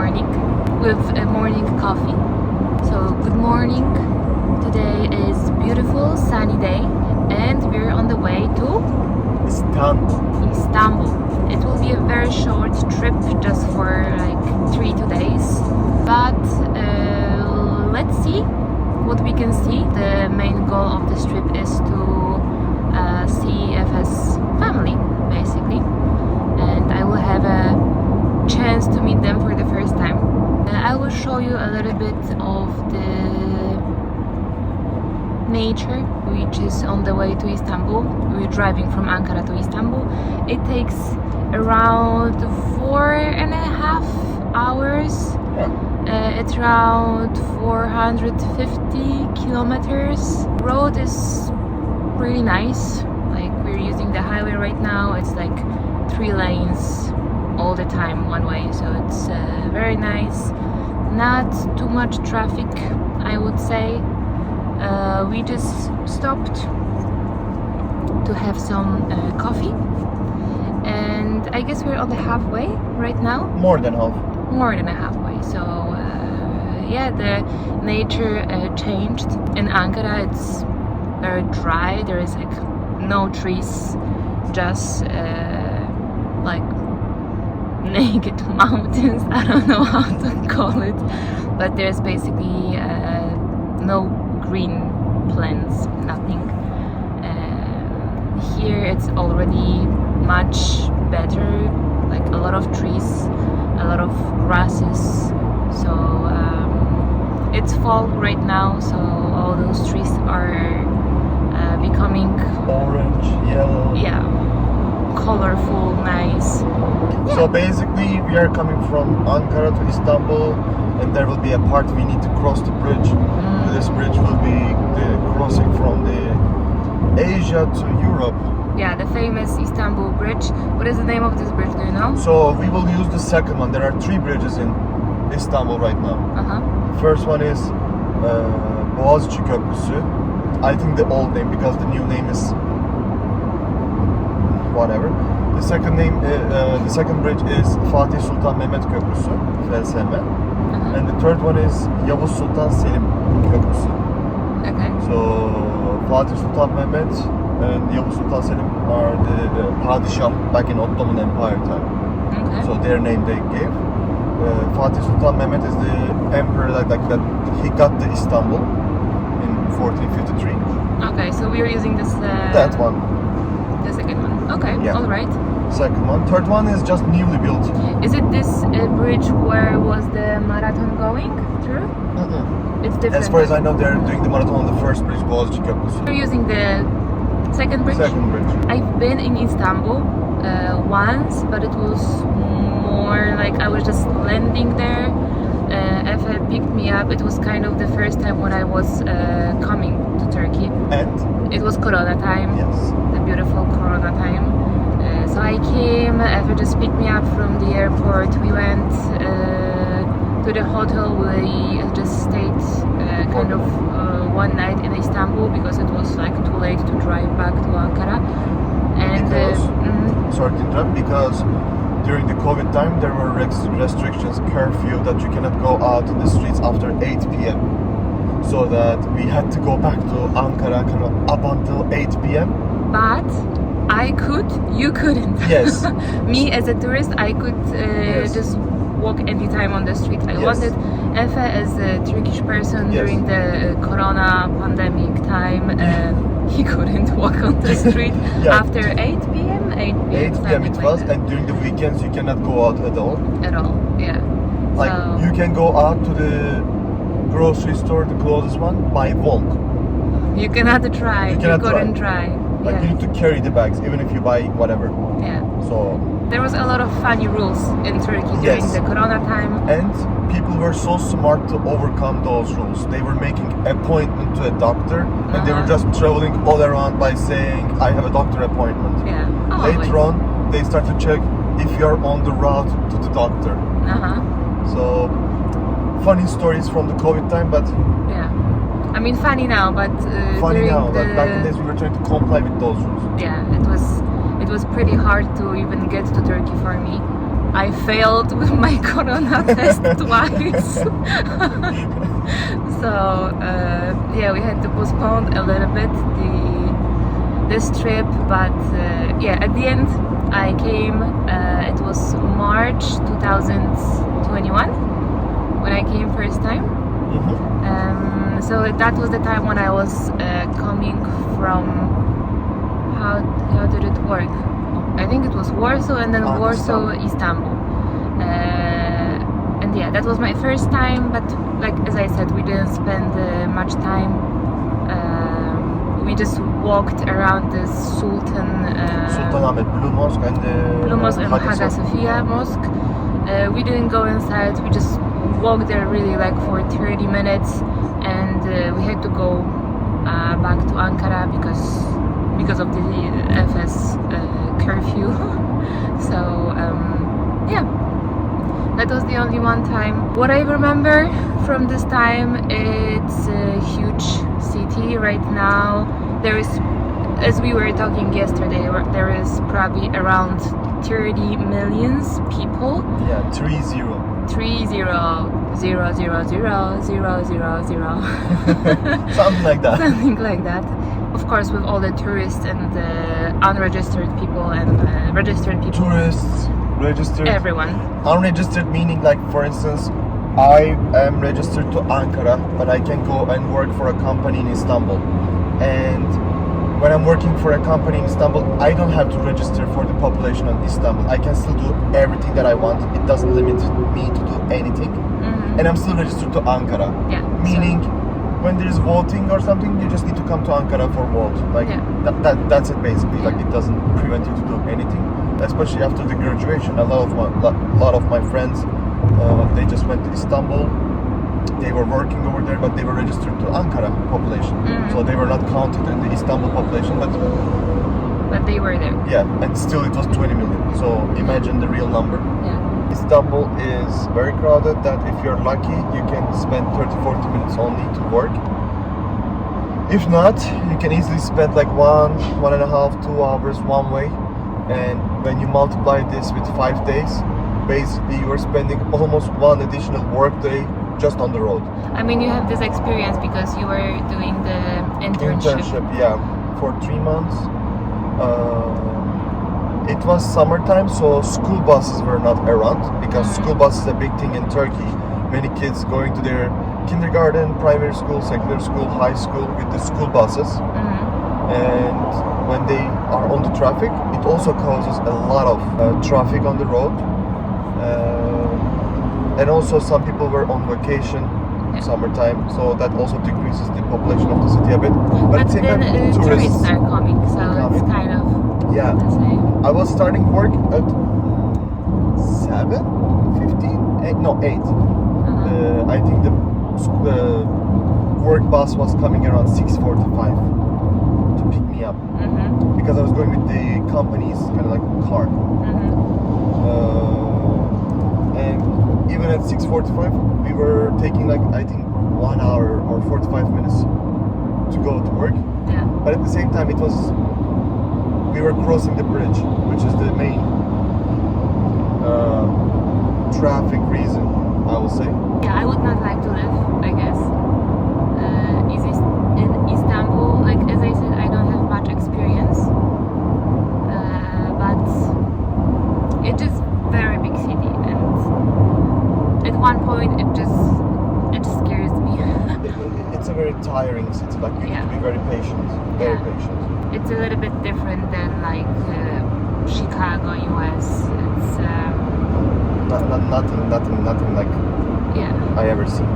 morning with a morning coffee. So good morning. Today is beautiful sunny day and we're on the way to Istanbul. It will be a very short trip, just for like 2 days. But let's see what we can see. The main goal of this trip is to see Efe's family, basically. And I will have a chance to meet them for the first time. I will show you a little bit of the nature which is on the way to Istanbul. We're driving from Ankara to Istanbul. It takes around 4.5 hours. It's around 450 kilometers. Road is really nice. Like, we're using the highway right now. It's like 3 lanes all the time, one way, so it's very nice. Not too much traffic, I would say. We just stopped to have some coffee, and I guess we're on the halfway right now. More than half. More than a halfway. So yeah, the nature changed. In Ankara it's very dry. There is like no trees, just like naked mountains. I don't know how to call it, but there's basically no green plants, nothing. Here it's already much better, like a lot of trees, a lot of grasses. So it's fall right now, so all those trees are becoming orange, yellow. Yeah, colorful, nice. So basically we are coming from Ankara to Istanbul, and there will be a part we need to cross the bridge. This bridge will be the crossing from the Asia to Europe. Yeah, the famous Istanbul Bridge. What is the name of this bridge, do you know? So we will use the second one. There are 3 bridges in Istanbul right now. First one is Boğaziçi Köprüsü. I think the old name, because the new name is whatever. The second bridge is Fatih Sultan Mehmet Köprüsü, FSM. And the third one is Yavuz Sultan Selim Köprüsü. Okay. So Fatih Sultan Mehmet and Yavuz Sultan Selim are the Padişah back in Ottoman Empire time. Okay. So their name they gave. Fatih Sultan Mehmet is the emperor like that. He got the Istanbul in 1453. Okay, so we are using this. That one. The second one. Okay. Yeah. All right. Second one. Third one is just newly built. Is it this bridge where was the marathon going through? It's different. As far as I know, they're doing the marathon on the first bridge, Boğaziçi Köprüsü. We're using the second bridge. Second bridge. I've been in Istanbul once, but it was more like I was just landing there. Efe picked me up. It was kind of the first time when I was coming to Turkey. And? It was Corona time. Yes. The beautiful Corona time. So I came, Efe just picked me up from the airport. We went to the hotel. We just stayed kind of one night in Istanbul because it was like too late to drive back to Ankara. And sorry to interrupt, because during the COVID time there were restrictions, curfew, that you cannot go out in the streets after 8 p.m. So that we had to go back to Ankara kind of up until 8 p.m. But I could, you couldn't. Yes. Me as a tourist, I could Yes. just walk anytime on the street I Yes. wanted. Efe, as a Turkish person, Yes. during the Corona pandemic time, he couldn't walk on the street Yeah. after 8 p.m. 8 p.m. 8 p.m. something it like was, that. and during the weekends you cannot go out at all. At all, yeah. Like So, you can go out to the grocery store, the closest one, by walk. you cannot try. You cannot couldn't try. try. Like you need to carry the bags, even if you buy whatever. Yeah. So, There was a lot of funny rules in Turkey during Yes. the Corona time. and people were so smart to overcome those rules. They were making appointment to a doctor, and they were just traveling all around by saying, "I have a doctor appointment." Yeah. Later on, they start to check if you're on the route to the doctor. So, funny stories from the COVID time, but Yeah. I mean, funny now, but funny during now. the, Like back in the days, we were trying to comply with those rules. yeah, it was pretty hard to even get to Turkey for me. I failed with my corona test twice. So yeah, we had to postpone a little bit this trip, but yeah, at the end I came. It was March 2021 when I came first time. So that was the time when I was coming from, how did it work? I think it was Warsaw and then Warsaw, Istanbul. And yeah, that was my first time, but like as I said, we didn't spend much time. We just walked around the Sultanahmet Blue Mosque and Blue Mosque and Hagia Sophia Mosque. We didn't go inside, we just walked there really like for 30 minutes, and we had to go back to Ankara because of the Efes curfew. So yeah, that was the only one time. What I remember from this time, it's a huge city right now. There is, as we were talking yesterday, there is probably around 30 million people. Yeah, 30. 30,000,000. Something like that. Something like that. Of course, with all the tourists and the unregistered people and registered people. Tourists, registered. Everyone. Unregistered meaning, like, for instance, I am registered to Ankara, but I can go and work for a company in Istanbul. And when I'm working for a company in Istanbul, I don't have to register for the population of Istanbul. I can still do everything that I want. It doesn't limit me to do anything. And I'm still registered to Ankara. Yeah. Meaning, when there's voting or something, you just need to come to Ankara for vote. Like that's it basically. Like, it doesn't prevent you to do anything. Especially after the graduation, a lot of my friends, they just went to Istanbul. They were working over there, but they were registered to Ankara population, so they were not counted in the Istanbul population. But they were there. Yeah, and still it was 20 million. So imagine the real number. Yeah. Istanbul is very crowded, that if you're lucky, you can spend 30-40 minutes only to work. If not, you can easily spend like 1.5, 2 hours one way. And when you multiply this with 5 days, basically you are spending almost one additional work day just on the road. I mean, you have this experience because you were doing the internship. Yeah, for 3 months. It was summertime, so school buses were not around, because school bus is a big thing in Turkey. Many kids going to their kindergarten, primary school, secondary school, high school with the school buses. And when they are on the traffic, it also causes a lot of traffic on the road. And also some people were on vacation summertime, so that also decreases the population of the city a bit. But then tourists are coming, so it's kind of the same. I was starting work at 8. I think the work bus was coming around 6:45 to pick me up, because I was going with the company's kind of like car. And even at 6:45, we were taking like, I think, 1 hour or 45 minutes to go to work. Yeah. But at the same time, we were crossing the bridge, which is the main traffic reason, I will say. Yeah, I would not like to live, I guess, in Istanbul. Like, as I said, I don't have much experience, but it's just very big city, and at one point it just scares me. It's a very tiring city. Like, you need to be very patient. Very patient. It's a little bit different than like Chicago, US. It's nothing like I ever seen.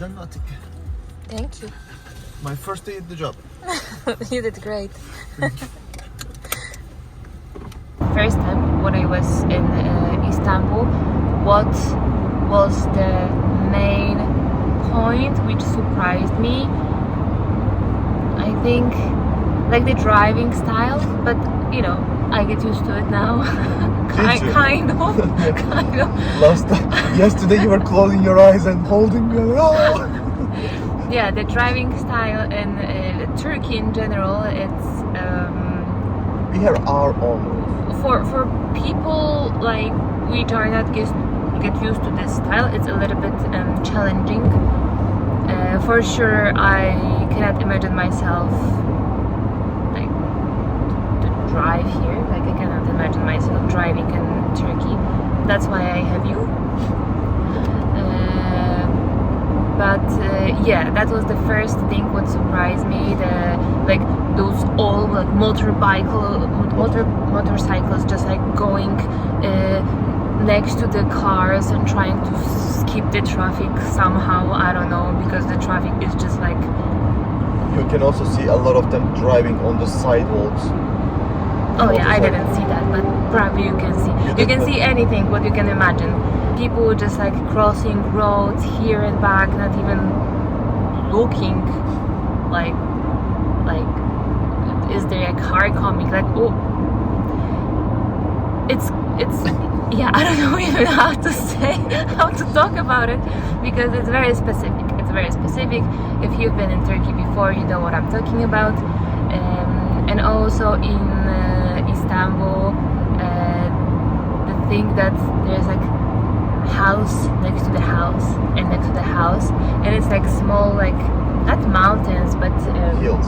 than nothing. Thank you. My first day at the job. You did great. First time when I was in Istanbul, what was the main point which surprised me? I think like the driving style, but you know, I get used to it now. kind of. Yesterday you were closing your eyes and holding me. Oh! Yeah, the driving style in Turkey in general, it's we have our own rules. For people like which are not get used to this style, it's a little bit challenging. For sure, I cannot imagine myself like to drive here. Like I cannot imagine myself driving in Turkey. That's why I have you. Yeah, that was the first thing what surprised me. Those all like motorcycles just like going next to the cars and trying to skip the traffic somehow. I don't know, because the traffic is just like. You can also see a lot of them driving on the sidewalks. Oh yeah, I didn't see that, but probably you can see. You can see anything what you can imagine. People just like crossing roads here and back, not even looking like is there a car coming? Like, oh, it's yeah, I don't know even how to talk about it, because it's very specific. It's very specific. If you've been in Turkey before, you know what I'm talking about. And also in Istanbul, the thing that there's like house next to the house and next to the house, and it's like small, like not mountains but Hills.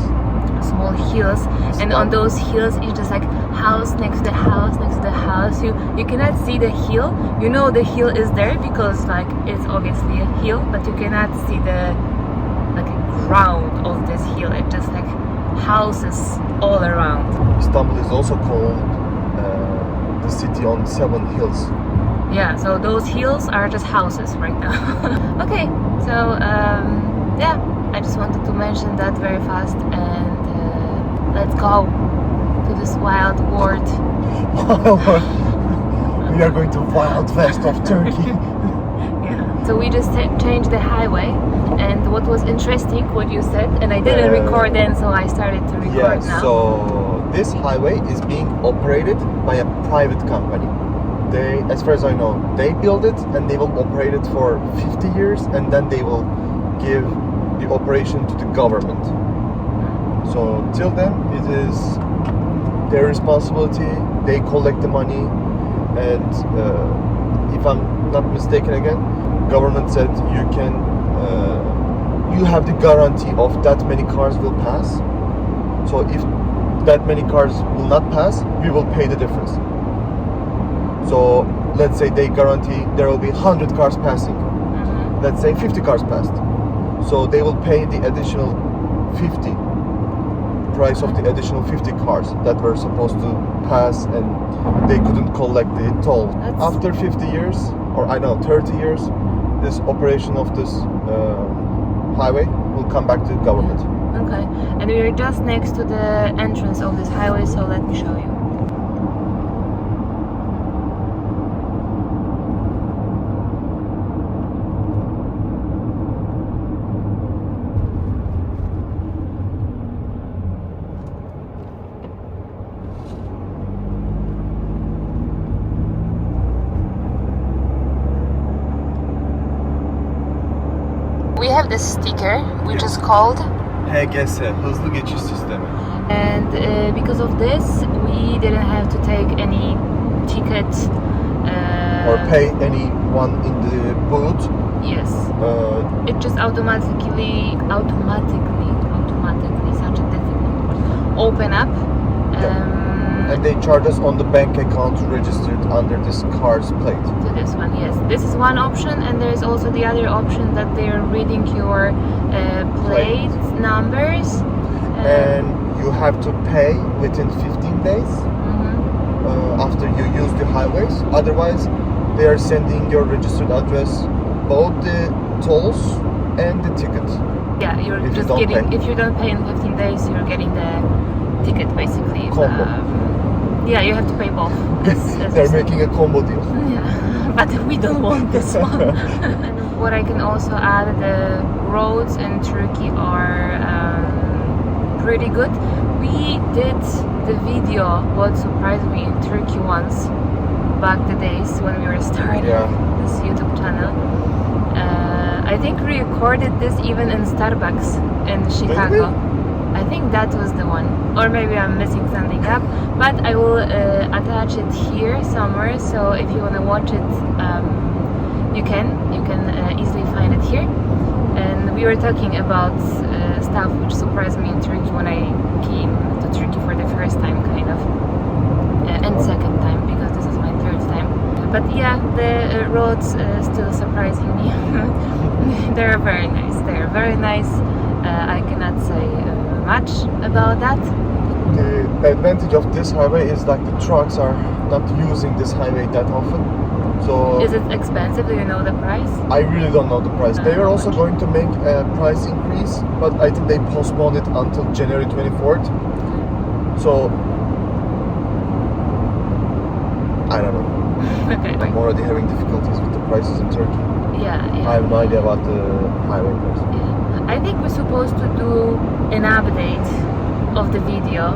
Small hills, and on those hills it's just like house next to the house next to the house. You cannot see the hill. You know the hill is there because like it's obviously a hill, but you cannot see the like ground of this hill. It's just like houses all around. Istanbul is also called the city on 7 hills. Yeah, so those hills are just houses right now. Okay, so yeah, I just wanted to mention that very fast, and let's go to this wild world. We are going to Wild West of Turkey. Yeah. So we just changed the highway, and what was interesting, what you said, and I didn't record then, so I started to record now. So this highway is being operated by a private company. They, as far as I know, they build it and they will operate it for 50 years, and then they will give the operation to the government. So till then, it is their responsibility. They collect the money, and if I'm not mistaken, again, government said you have the guarantee of that many cars will pass. So if that many cars will not pass, we will pay the difference. So let's say they guarantee there will be 100 cars passing. Mm-hmm. Let's say 50 cars passed. So they will pay the additional 50 price of the additional 50 cars that were supposed to pass, and they couldn't collect the toll. After 50 years, or I know 30 years, this operation of this highway will come back to the government. Okay, and we are just next to the entrance of this highway, so let me show you. We have this sticker which is called HGS, hızlı geçiş sistemi. And because of this, we didn't have to take any ticket Or pay anyone in the booth. Yes. It just automatically, such a difficult word, open up. And they charge us on the bank account registered under this car's plate. To this one, yes. This is one option, and there's also the other option that they're reading your plate numbers. And you have to pay within 15 days after you use the highways. Otherwise, they are sending your registered address both the tolls and the ticket. Yeah, you're If you just don't getting. pay. If you don't pay in 15 days, you're getting the ticket basically. Combo. Yeah, you have to pay both. as They're you said. making a combo deal. Yeah, but we don't want this one. And what I can also add, the roads in Turkey are pretty good. We did the video what surprised me in Turkey once, back the days when we were starting Yeah. this YouTube channel. I think we recorded this even in Starbucks in Chicago. I think that was the one, or maybe I'm missing something up, but I will attach it here somewhere, so if you want to watch it, you can easily find it here. And we were talking about stuff which surprised me in Turkey when I came to Turkey for the first time, kind of, and second time, because this is my third time. But yeah, the roads still surprising me. They're very nice. They're very nice. I cannot say much about that. The advantage of this highway is like the trucks are not using this highway that often. So Is it expensive? Do you know the price? I really don't know the price. They are also much? going to make a price increase, but I think they postponed it until January 24th. So I don't know. Okay. I'm already having difficulties with the prices in Turkey. Yeah, I have no idea about the highway price. yeah. I think we're supposed to do an update of the video,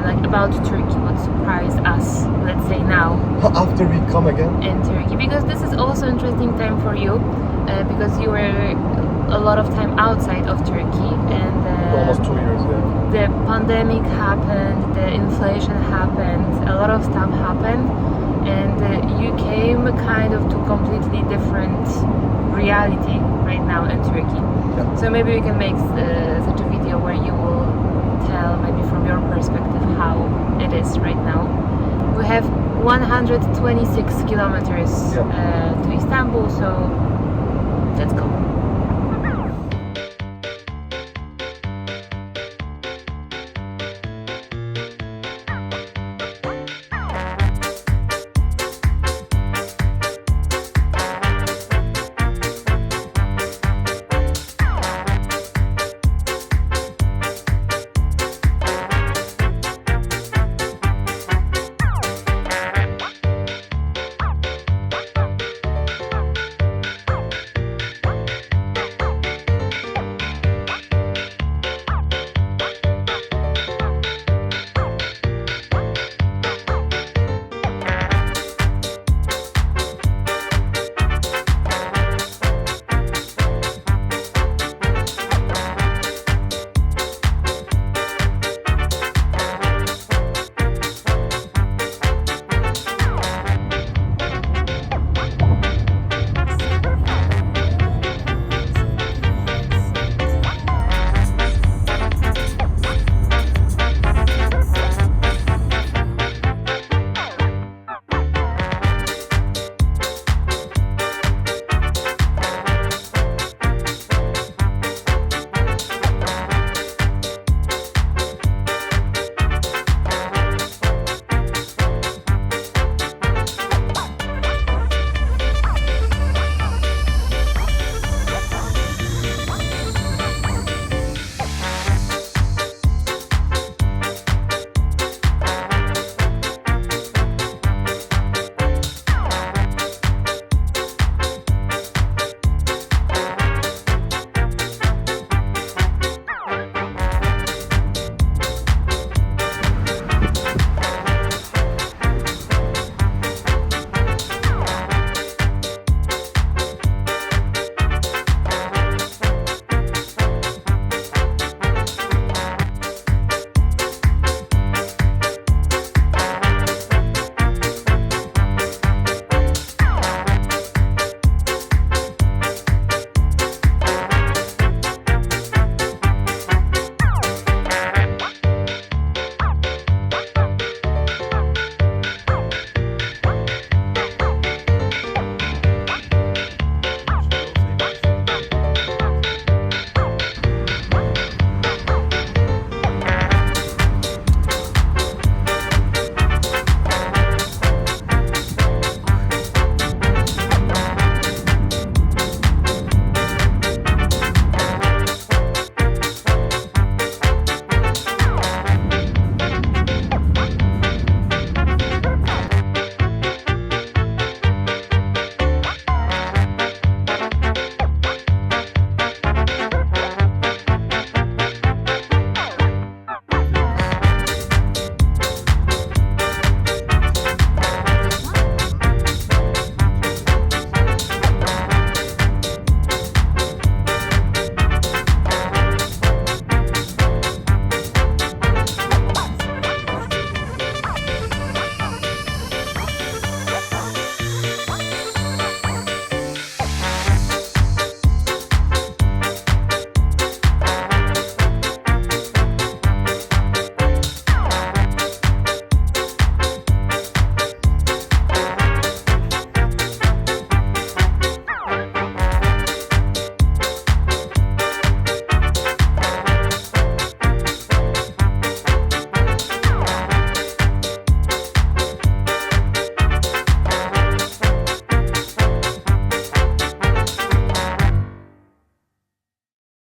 like about Turkey, what surprised us, let's say now After we come again, in Turkey, because this is also interesting time for you, because you were a lot of time outside of Turkey, and almost 2 years, yeah. the pandemic happened, the inflation happened, a lot of stuff happened, and you came kind of to completely different reality right now in Turkey. Yeah. So maybe we can make such a video where you will tell maybe from your perspective how it is right now. We have 126 kilometers Yeah. to Istanbul, so let's go.